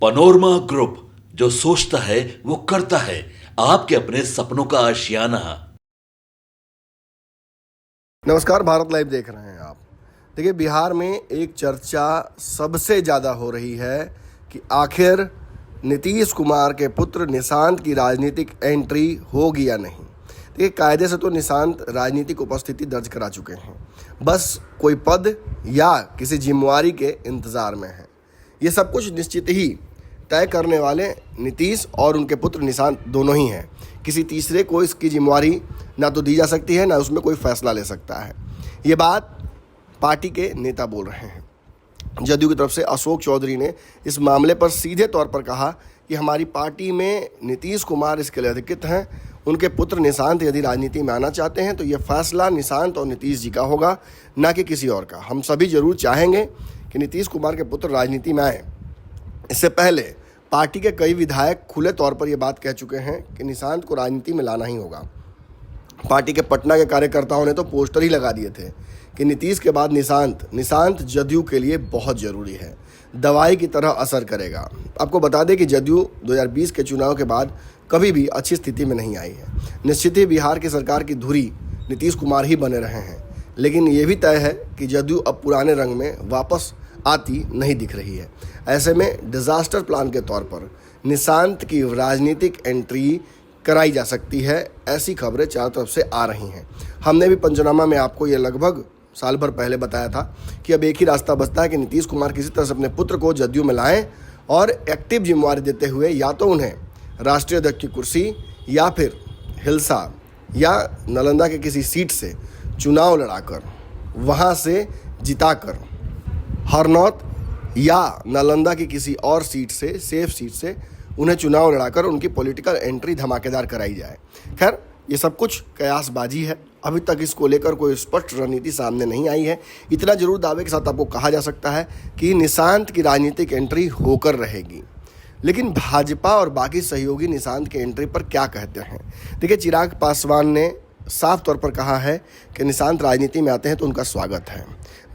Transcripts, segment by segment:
Panorama group, जो सोचता है वो करता है। आपके अपने सपनों का आशियाना। नमस्कार, भारत लाइव देख रहे हैं आप। देखिए, बिहार में एक चर्चा सबसे ज़्यादा हो रही है कि आखिर नीतीश कुमार के पुत्र निशांत की राजनीतिक एंट्री होगी या नहीं। देखिए, कायदे से तो निशांत राजनीतिक उपस्थिति दर्ज करा चुके हैं, बस कोई पद या किसी जिम्मेवारी के इंतज़ार में है। ये सब कुछ निश्चित ही तय करने वाले नीतीश और उनके पुत्र निशांत दोनों ही हैं। किसी तीसरे को इसकी जिम्मेवारी ना तो दी जा सकती है, ना उसमें कोई फैसला ले सकता है। ये बात पार्टी के नेता बोल रहे हैं। जदयू की तरफ से अशोक चौधरी ने इस मामले पर सीधे तौर पर कहा कि हमारी पार्टी में नीतीश कुमार इसके लिए अधिकृत हैं। उनके पुत्र निशांत यदि राजनीति में आना चाहते हैं तो ये फैसला निशांत और नीतीश जी का होगा, ना कि किसी और का। हम सभी जरूर चाहेंगे कि नीतीश कुमार के पुत्र राजनीति में आए। इससे पहले पार्टी के कई विधायक खुले तौर पर यह बात कह चुके हैं कि निशांत को राजनीति में लाना ही होगा। पार्टी के पटना के कार्यकर्ताओं ने तो पोस्टर ही लगा दिए थे कि नीतीश के बाद निशांत जदयू के लिए बहुत ज़रूरी है, दवाई की तरह असर करेगा। आपको बता दें कि जदयू 2020 के चुनाव के बाद कभी भी अच्छी स्थिति में नहीं आई है। निश्चित ही बिहार की सरकार की धुरी नीतीश कुमार ही बने रहे हैं, लेकिन ये भी तय है कि जदयू अब पुराने रंग में वापस आती नहीं दिख रही है। ऐसे में डिजास्टर प्लान के तौर पर निशांत की राजनीतिक एंट्री कराई जा सकती है, ऐसी खबरें चारों तरफ से आ रही हैं। हमने भी पंचनामा में आपको ये लगभग साल भर पहले बताया था कि अब एक ही रास्ता बचता है कि नीतीश कुमार किसी तरह से अपने पुत्र को जदयू में लाएं और एक्टिव जिम्मेवारी देते हुए या तो उन्हें राष्ट्रीय अध्यक्ष की कुर्सी या फिर हिलसा या नालंदा के किसी सीट से चुनाव लड़ाकर वहाँ से जिताकर हरनौत या नालंदा की किसी और सीट से, सेफ सीट से उन्हें चुनाव लड़ाकर उनकी पॉलिटिकल एंट्री धमाकेदार कराई जाए। खैर, ये सब कुछ कयासबाजी है। अभी तक इसको लेकर कोई स्पष्ट रणनीति सामने नहीं आई है। इतना जरूर दावे के साथ आपको कहा जा सकता है कि निशांत की राजनीतिक एंट्री होकर रहेगी। लेकिन भाजपा और बाकी सहयोगी निशांत की एंट्री पर क्या कहते हैं? देखिए, चिराग पासवान ने साफ तौर पर कहा है कि निशांत राजनीति में आते हैं तो उनका स्वागत है।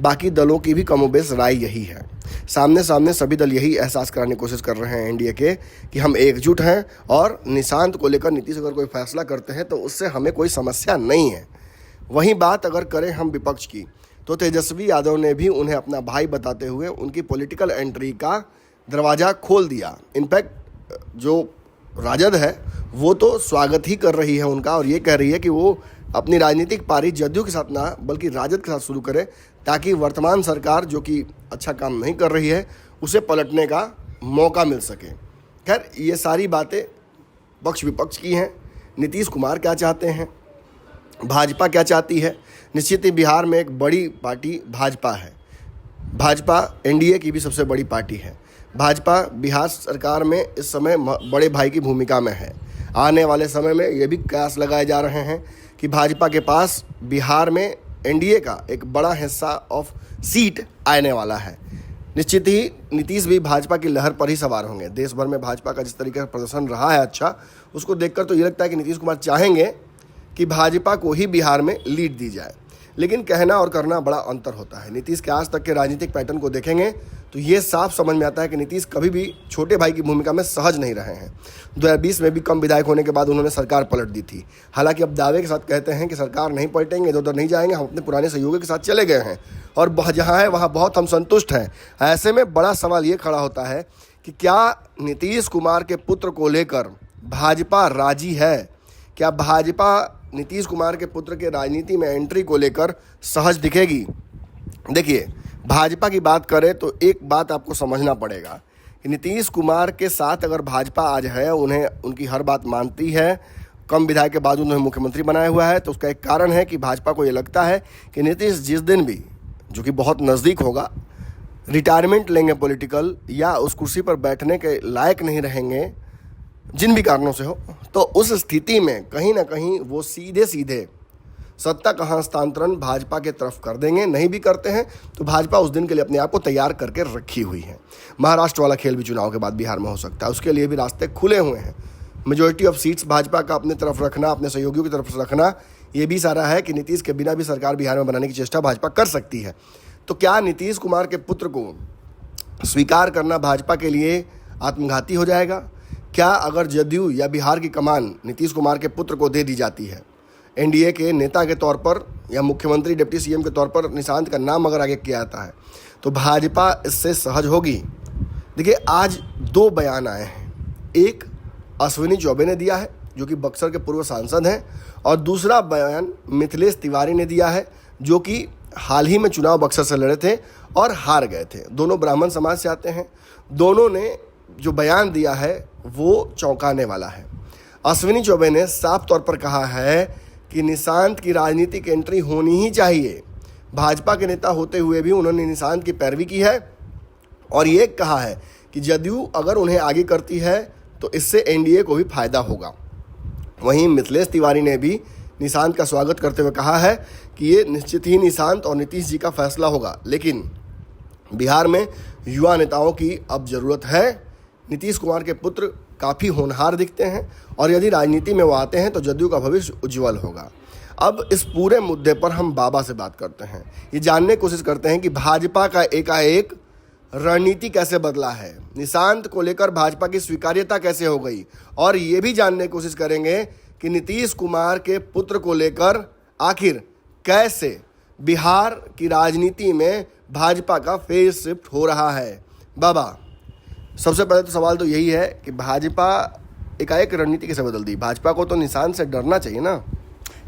बाकी दलों की भी कमोबेश राय यही है। सामने सामने सभी दल यही एहसास कराने की कोशिश कर रहे हैं एनडीए के कि हम एकजुट हैं और निशांत को लेकर नीतीश अगर कोई फैसला करते हैं तो उससे हमें कोई समस्या नहीं है। वहीं बात अगर करें हम विपक्ष की, तो तेजस्वी यादव ने भी उन्हें अपना भाई बताते हुए उनकी पॉलिटिकल एंट्री का दरवाज़ा खोल दिया। इनफैक्ट जो राजद है वो तो स्वागत ही कर रही है उनका, और ये कह रही है कि वो अपनी राजनीतिक पारी जदयू के साथ ना बल्कि राजद के साथ शुरू करे, ताकि वर्तमान सरकार जो कि अच्छा काम नहीं कर रही है उसे पलटने का मौका मिल सके। खैर, ये सारी बातें पक्ष विपक्ष की हैं। नीतीश कुमार क्या चाहते हैं, भाजपा क्या चाहती है? निश्चित ही बिहार में एक बड़ी पार्टी भाजपा है। भाजपा एनडीए की भी सबसे बड़ी पार्टी है। भाजपा बिहार सरकार में इस समय बड़े भाई की भूमिका में है। आने वाले समय में ये भी कयास लगाए जा रहे हैं कि भाजपा के पास बिहार में एनडीए का एक बड़ा हिस्सा ऑफ सीट आने वाला है। निश्चित ही नीतीश भी भाजपा की लहर पर ही सवार होंगे। देश भर में भाजपा का जिस तरीके का प्रदर्शन रहा है अच्छा, उसको देखकर तो ये लगता है कि नीतीश कुमार चाहेंगे कि भाजपा को ही बिहार में लीड दी जाए। लेकिन कहना और करना बड़ा अंतर होता है। नीतीश के आज तक के राजनीतिक पैटर्न को देखेंगे तो ये साफ समझ में आता है कि नीतीश कभी भी छोटे भाई की भूमिका में सहज नहीं रहे हैं। 2020 में भी कम विधायक होने के बाद उन्होंने सरकार पलट दी थी। हालांकि अब दावे के साथ कहते हैं कि सरकार नहीं पलटेंगे, इधर उधर नहीं जाएंगे, हम अपने पुराने सहयोगियों के साथ चले गए हैं और जहाँ है वहाँ बहुत हम संतुष्ट हैं। ऐसे में बड़ा सवाल ये खड़ा होता है कि क्या नीतीश कुमार के पुत्र को लेकर भाजपा राजी है? क्या भाजपा नीतीश कुमार के पुत्र के राजनीति में एंट्री को लेकर सहज दिखेगी? देखिए, भाजपा की बात करें तो एक बात आपको समझना पड़ेगा कि नीतीश कुमार के साथ अगर भाजपा आज है, उन्हें उनकी हर बात मानती है, कम विधायक के बाद उन्हें मुख्यमंत्री बनाया हुआ है, तो उसका एक कारण है कि भाजपा को ये लगता है कि नीतीश जिस दिन भी, जो कि बहुत नज़दीक होगा, रिटायरमेंट लेंगे पॉलिटिकल या उस कुर्सी पर बैठने के लायक नहीं रहेंगे जिन भी कारणों से हो, तो उस स्थिति में कहीं ना कहीं वो सीधे सीधे सत्ता का हस्तांतरण भाजपा के तरफ कर देंगे। नहीं भी करते हैं तो भाजपा उस दिन के लिए अपने आप को तैयार करके रखी हुई है। महाराष्ट्र वाला खेल भी चुनाव के बाद बिहार में हो सकता है, उसके लिए भी रास्ते खुले हुए हैं। मेजॉरिटी ऑफ सीट्स भाजपा का अपने तरफ रखना, अपने सहयोगियों की तरफ रखना, ये भी सारा है कि नीतीश के बिना भी सरकार बिहार में बनाने की चेष्टा भाजपा कर सकती है। तो क्या नीतीश कुमार के पुत्र को स्वीकार करना भाजपा के लिए आत्मघाती हो जाएगा? क्या अगर जदयू या बिहार की कमान नीतीश कुमार के पुत्र को दे दी जाती है, एनडीए के नेता के तौर पर या मुख्यमंत्री डिप्टी सीएम के तौर पर निशांत का नाम अगर आगे किया जाता है, तो भाजपा इससे सहज होगी? देखिए, आज 2 बयान आए हैं। एक अश्विनी चौबे ने दिया है, जो कि बक्सर के पूर्व सांसद हैं, और दूसरा बयान मिथिलेश तिवारी ने दिया है, जो कि हाल ही में चुनाव बक्सर से लड़े थे और हार गए थे। दोनों ब्राह्मण समाज से आते हैं। दोनों ने जो बयान दिया है वो चौंकाने वाला है। अश्विनी चौबे ने साफ तौर पर कहा है कि निशांत की राजनीतिक एंट्री होनी ही चाहिए। भाजपा के नेता होते हुए भी उन्होंने निशांत की पैरवी की है और ये कहा है कि जदयू अगर उन्हें आगे करती है तो इससे एनडीए को भी फायदा होगा। वहीं मिथिलेश तिवारी ने भी निशांत का स्वागत करते हुए कहा है कि ये निश्चित ही निशांत और नीतीश जी का फैसला होगा, लेकिन बिहार में युवा नेताओं की अब ज़रूरत है। नीतीश कुमार के पुत्र काफ़ी होनहार दिखते हैं और यदि राजनीति में वो आते हैं तो जदयू का भविष्य उज्जवल होगा। अब इस पूरे मुद्दे पर हम बाबा से बात करते हैं, ये जानने की कोशिश करते हैं कि भाजपा का एकाएक रणनीति कैसे बदला है, निशांत को लेकर भाजपा की स्वीकार्यता कैसे हो गई, और ये भी जानने की कोशिश करेंगे कि नीतीश कुमार के पुत्र को लेकर आखिर कैसे बिहार की राजनीति में भाजपा का फेस शिफ्ट हो रहा है। बाबा, सबसे पहले तो सवाल तो यही है कि भाजपा एकाएक रणनीति कैसे बदल दी? भाजपा को तो निशांत से डरना चाहिए ना।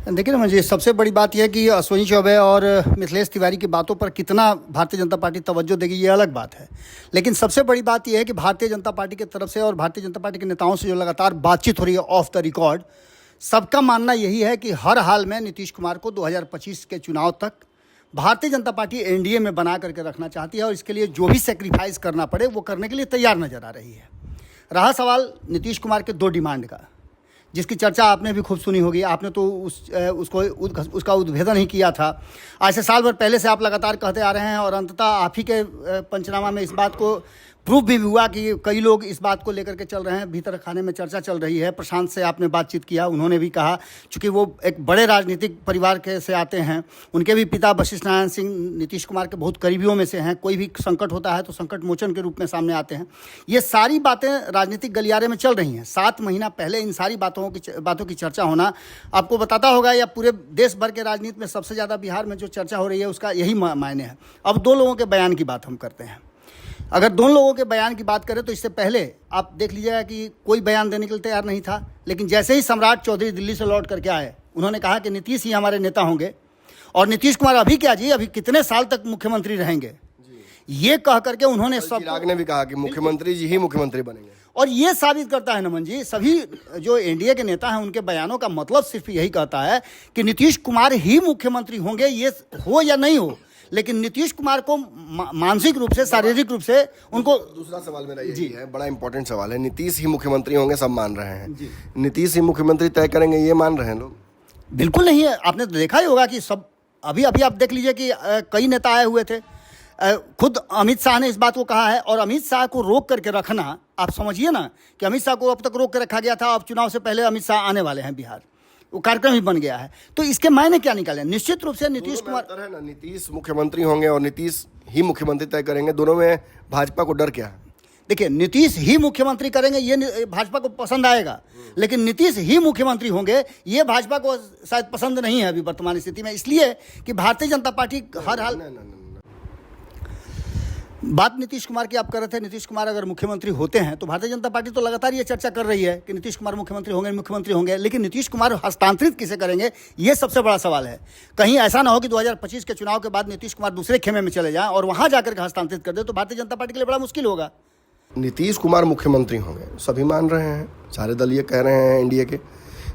देखिए ना, मुझे सबसे बड़ी बात यह है कि अश्विनी चौबे और मिथिलेश तिवारी की बातों पर कितना भारतीय जनता पार्टी तवज्जो देगी, ये अलग बात है। लेकिन सबसे बड़ी बात यह है कि भारतीय जनता पार्टी की तरफ से और भारतीय जनता पार्टी के नेताओं से जो लगातार बातचीत हो रही है ऑफ द रिकॉर्ड, सबका मानना यही है कि हर हाल में नीतीश कुमार को 2025 के चुनाव तक भारतीय जनता पार्टी एनडीए में बना करके रखना चाहती है और इसके लिए जो भी सेक्रीफाइस करना पड़े वो करने के लिए तैयार नजर आ रही है। रहा सवाल नीतीश कुमार के 2 डिमांड का, जिसकी चर्चा आपने भी खूब सुनी होगी। आपने तो उसका उद्भेदन ही किया था। आज से साल भर पहले से आप लगातार कहते आ रहे हैं और अंततः आप ही के पंचनामा में इस बात को प्रूफ भी हुआ कि कई लोग इस बात को लेकर के चल रहे हैं। भीतर खाने में चर्चा चल रही है। प्रशांत से आपने बातचीत किया, उन्होंने भी कहा, चूँकि वो एक बड़े राजनीतिक परिवार के से आते हैं, उनके भी पिता वशिष्ठ नारायण सिंह नीतीश कुमार के बहुत करीबियों में से हैं। कोई भी संकट होता है तो संकट मोचन के रूप में सामने आते हैं। ये सारी बातें राजनीतिक गलियारे में चल रही हैं। 7 महीना पहले इन सारी बातों की चर्चा होना आपको बताता होगा, या पूरे देश भर के राजनीति में सबसे ज़्यादा बिहार में जो चर्चा हो रही है उसका यही मायने है। अब 2 लोगों के बयान की बात हम करते हैं। अगर 2 लोगों के बयान की बात करें तो इससे पहले आप देख लीजिएगा कि कोई बयान देने के लिए तैयार नहीं था, लेकिन जैसे ही सम्राट चौधरी दिल्ली से लौट करके आए, उन्होंने कहा कि नीतीश ही हमारे नेता होंगे और नीतीश कुमार अभी क्या जी, अभी कितने साल तक मुख्यमंत्री रहेंगे, ये कह करके उन्होंने चिराग ने भी कहा कि मुख्यमंत्री जी ही मुख्यमंत्री बनेंगे। और ये साबित करता है नमन जी, सभी जो एनडीए के नेता हैं उनके बयानों का मतलब सिर्फ यही कहता है कि नीतीश कुमार ही मुख्यमंत्री होंगे, ये हो या नहीं हो, लेकिन नीतीश कुमार को मानसिक रूप से, शारीरिक रूप से उनको। दूसरा सवाल मेरा यही है, बड़ा इंपॉर्टेंट सवाल है। नीतीश ही मुख्यमंत्री होंगे सब मान रहे हैं, नीतीश ही मुख्यमंत्री तय करेंगे ये मान रहे हैं लोग? बिल्कुल नहीं है। आपने तो देखा ही होगा कि सब अभी आप देख लीजिए कि कई नेता आए हुए थे। खुद अमित शाह ने इस बात को कहा है, और अमित शाह को रोक करके रखना, आप समझिए ना कि अमित शाह को अब तक रोक के रखा गया था, अब चुनाव से पहले अमित शाह आने वाले हैं बिहार, वो कार्यक्रम ही बन गया है। तो इसके मायने क्या निकाले? निश्चित रूप से नीतीश कुमार है ना, नीतीश मुख्यमंत्री होंगे और नीतीश ही मुख्यमंत्री तय करेंगे, दोनों में भाजपा को डर क्या है? देखिए, नीतीश ही मुख्यमंत्री करेंगे ये भाजपा को पसंद आएगा, लेकिन नीतीश ही मुख्यमंत्री होंगे ये भाजपा को शायद पसंद नहीं है अभी वर्तमान स्थिति में, इसलिए कि भारतीय जनता पार्टी हर हाल। बात नीतीश कुमार की आप कर रहे थे। नीतीश कुमार अगर मुख्यमंत्री होते हैं तो भारतीय जनता पार्टी तो लगातार ये चर्चा कर रही है कि नीतीश कुमार मुख्यमंत्री होंगे, लेकिन नीतीश कुमार हस्तांतरित किसे करेंगे, ये सबसे बड़ा सवाल है। कहीं ऐसा ना हो कि 2025 के चुनाव के बाद नीतीश कुमार दूसरे खेमे में चले जाएं और वहां जाकर के हस्तांतरित कर दे, तो भारतीय जनता पार्टी के लिए बड़ा मुश्किल होगा। नीतीश कुमार मुख्यमंत्री होंगे, सभी मान रहे हैं, सारे दल ये कह रहे हैं एनडीए के।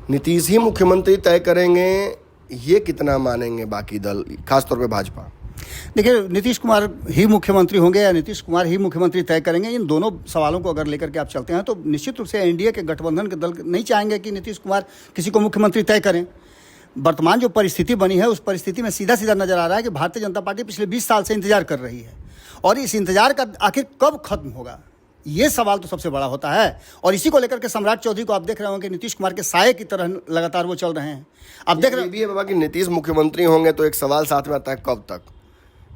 नीतीश ही मुख्यमंत्री तय करेंगे, ये कितना मानेंगे बाकी दल, खासतौर पर भाजपा? देखिए, नीतीश कुमार ही मुख्यमंत्री होंगे या नीतीश कुमार ही मुख्यमंत्री तय करेंगे, इन दोनों सवालों को अगर लेकर के आप चलते हैं तो निश्चित रूप से एनडीए के गठबंधन के दल नहीं चाहेंगे कि नीतीश कुमार किसी को मुख्यमंत्री तय करें। वर्तमान जो परिस्थिति बनी है उस परिस्थिति में सीधा सीधा नजर आ रहा है कि भारतीय जनता पार्टी पिछले 20 साल से इंतजार कर रही है, और इस इंतजार का आखिर कब खत्म होगा, ये सवाल तो सबसे बड़ा होता है। और इसी को लेकर के सम्राट चौधरी को आप देख रहे होंगे कि नीतीश कुमार के साये की तरह लगातार वो चल रहे हैं। आप देख रहे हैं भी है बाबा कि नीतीश मुख्यमंत्री होंगे, तो एक सवाल साथ में आता है, कब तक?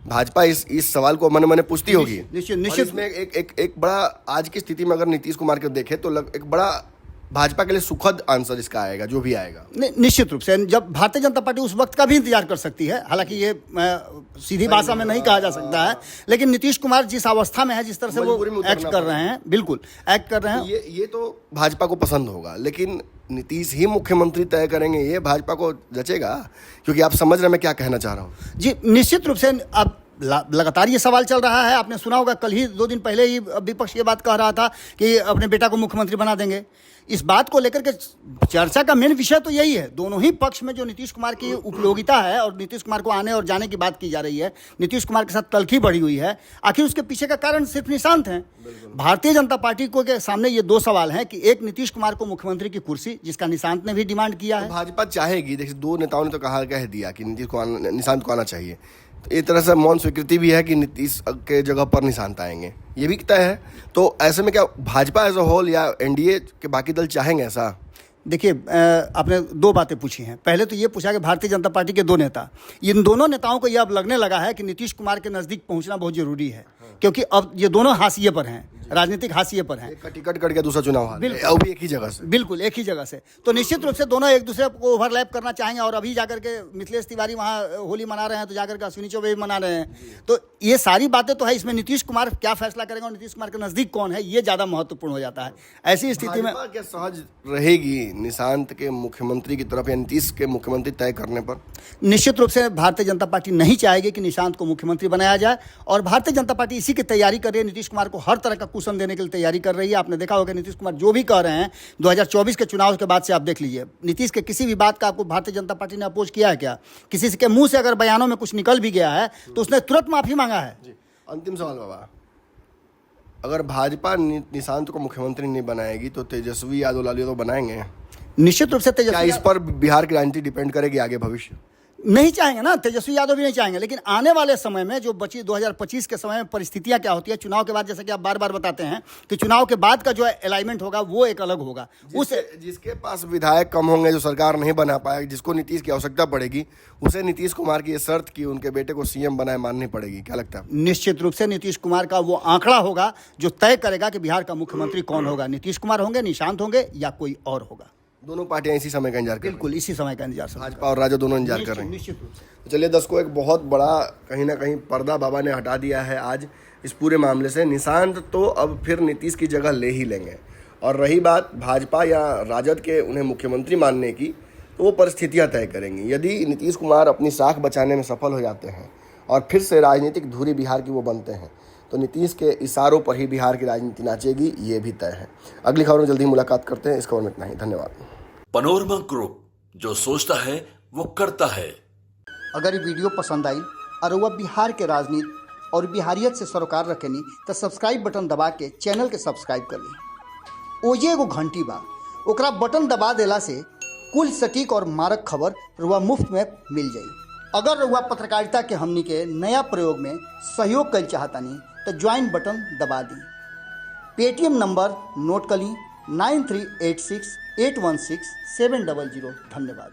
भाजपा इस सवाल को मन पूछती होगी। निश्चित और इसमें एक बड़ा आज की स्थिति में अगर नीतीश कुमार को देखे तो एक बड़ा भाजपा के लिए सुखद आंसर इसका आएगा, जो भी आएगा। निश्चित रूप से जब भारतीय जनता पार्टी उस वक्त का भी इंतजार कर सकती है, हालांकि ये सीधी भाषा में नहीं कहा जा सकता है, लेकिन नीतीश कुमार जिस अवस्था में है, जिस तरह से वो एक्ट कर रहे हैं, बिल्कुल एक्ट कर रहे हैं, ये तो भाजपा को पसंद होगा, लेकिन नीतीश ही मुख्यमंत्री तय करेंगे, ये भाजपा को जचेगा? क्योंकि आप समझ रहे हैं मैं क्या कहना चाह रहा हूँ। जी निश्चित रूप से अब लगातार ये सवाल चल रहा है। आपने सुना होगा, कल ही 2 दिन पहले ही विपक्ष ये बात कह रहा था कि अपने बेटा को मुख्यमंत्री बना देंगे। इस बात को लेकर के चर्चा का मेन विषय तो यही है। दोनों ही पक्ष में जो नीतीश कुमार की उपयोगिता है और नीतीश कुमार को आने और जाने की बात की जा रही है, नीतीश कुमार के साथ तल्खी बढ़ी हुई है, आखिर उसके पीछे का कारण सिर्फ निशांत है। भारतीय जनता पार्टी को के सामने ये 2 सवाल हैं कि एक, नीतीश कुमार को मुख्यमंत्री की कुर्सी, जिसका निशांत ने भी डिमांड किया है। भाजपा चाहेगी, देखिए 2 नेताओं ने तो कह दिया कि निशांत को आना चाहिए, तो एक तरह से मौन स्वीकृति भी है कि नीतीश के जगह पर निशांत आएंगे, ये भी तय है। तो ऐसे में क्या भाजपा एज अ होल या एनडीए के बाकी दल चाहेंगे ऐसा? देखिए, आपने 2 बातें पूछी हैं। पहले तो ये पूछा कि भारतीय जनता पार्टी के 2 नेता, इन दोनों नेताओं को यह अब लगने लगा है कि नीतीश कुमार के नज़दीक पहुंचना बहुत जरूरी है, क्योंकि अब ये दोनों हाशिए पर हैं, राजनीतिक हाशिए पर हैं। एक का टिकट कट गया, दूसरा चुनाव हार गया, वो भी एक ही जगह से। बिल्कुल एक ही जगह से। तो निश्चित रूप से दोनों एक दूसरे को ओवरलैप करना चाहेंगे। और अभी जाकर के मिथिलेश तिवारी वहाँ होली मना रहे हैं, तो जाकर के अश्विनी चौबे भी मना रहे हैं। तो ये सारी बातें तो है। इसमें नीतीश कुमार क्या फैसला करेंगे और नीतीश कुमार के नज़दीक कौन है, ये ज़्यादा महत्वपूर्ण हो जाता है। ऐसी स्थिति में क्या सहज रहेगी निशांत के मुख्यमंत्री की तरफ या नीतीश के मुख्यमंत्री तय करने पर? निश्चित रूप से भारतीय जनता पार्टी नहीं चाहेगी कि निशांत को मुख्यमंत्री बनाया जाए, और भारतीय जनता पार्टी इसी की तैयारी कर रही है। नीतीश कुमार को हर तरह का कुशन देने के लिए तैयारी कर रही है। आपने देखा होगा नीतीश कुमार जो भी कह रहे हैं 2024 के चुनाव के बाद से, आप देख लीजिए, नीतीश के किसी भी बात का आपको भारतीय जनता पार्टी ने अपोज किया है क्या? किसी के मुंह से अगर बयानों में कुछ निकल भी गया है तो उसने तुरंत माफी मांगा है। अंतिम सवाल बाबा, अगर भाजपा निशांत को मुख्यमंत्री नहीं बनाएगी तो तेजस्वी यादव लालू तो बनाएंगे? निश्चित रूप से क्या तेजस्वी इस पर बिहार की राजनीति डिपेंड करेगी आगे भविष्य? नहीं चाहेंगे ना, तेजस्वी यादव भी नहीं चाहेंगे, लेकिन आने वाले समय में जो बची 2025 के समय में परिस्थितियां क्या होती है, चुनाव के बाद, जैसे कि आप बार बार बताते हैं कि चुनाव के बाद का जो अलाइनमेंट होगा वो एक अलग होगा। जिसके पास विधायक कम होंगे, जो सरकार नहीं बना पाएगी, जिसको नीतीश की आवश्यकता पड़ेगी, उसे नीतीश कुमार की ये शर्त की उनके बेटे को सीएम बनाए माननी पड़ेगी। क्या लगता है? निश्चित रूप से नीतीश कुमार का वो आंकड़ा होगा जो तय करेगा कि बिहार का मुख्यमंत्री कौन होगा। नीतीश कुमार होंगे, निशांत होंगे, या कोई और होगा। दोनों पार्टियां इसी समय का इंतजार कर रही हैं। बिल्कुल इसी समय का इंतजार। भाजपा और राजद दोनों इंतजार कर रहे हैं। निश्चित रूप से। तो चलिए दर्शकों, एक बहुत बड़ा कहीं ना कहीं पर्दा बाबा ने हटा दिया है आज इस पूरे मामले से। निशांत तो अब फिर नीतीश की जगह ले ही लेंगे, और रही बात भाजपा या राजद के उन्हें मुख्यमंत्री मानने की, तो वो परिस्थितियां तय करेंगी। यदि नीतीश कुमार अपनी साख बचाने में सफल हो जाते हैं और फिर से राजनीतिक धुरी बिहार की वो बनते हैं, तो नीतीश के इशारों पर ही बिहार की राजनीति नाचेगी, ये भी तय है। अगली खबर में जल्दी मुलाकात करते हैं। इस खबर में इतना ही, धन्यवाद। पनोरमा ग्रुप, जो सोचता है वो करता है। अगर ये वीडियो पसंद आई और वह बिहार के राजनीति और बिहारियत से सरोकार रखेनी, तो सब्सक्राइब बटन दबा के चैनल के सब्सक्राइब कर ली। ओजे एगो घंटी बा, ओकरा बटन दबा देला से कुल सटीक और मारक खबर रुआ मुफ्त में मिल जाई। अगर रुआ पत्रकारिता के हमनी के नया प्रयोग में सहयोग कर चाहतानी तो ज्वाइन बटन दबा दी। पेटीएम नंबर नोट कर ली 9386816700। धन्यवाद।